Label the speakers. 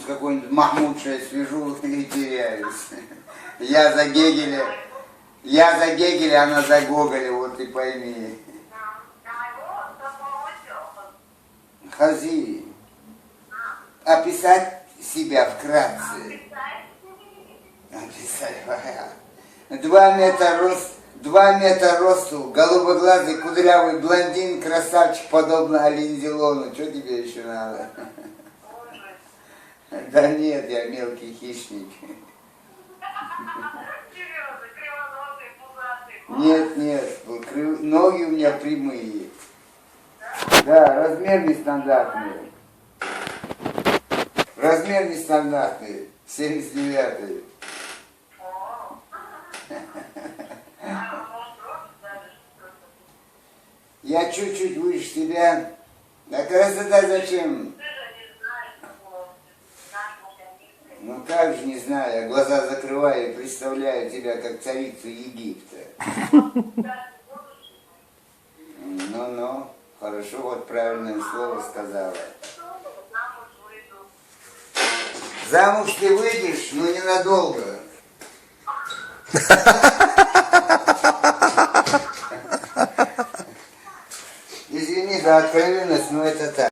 Speaker 1: какой-нибудь Махмудшей свяжу и теряюсь. Я за Гегеля, она за Гоголя, вот и пойми. Хази, описать себя вкратце. Описать, 2 метра росту, голубоглазый, кудрявый блондин, красавчик, подобно Алине Делону. Что тебе еще надо? Да нет, я мелкий хищник. Нет, ноги у меня прямые. Да, размер нестандартный. Размер нестандартный. 79-й. Я чуть-чуть выше тебя. А красота зачем? Ну как же не знаю, я глаза закрываю и представляю тебя как царицу Египта. Ну, хорошо, вот правильное слово сказала. Замуж ты выйдешь, но ненадолго. Извини за откровенность, но это так.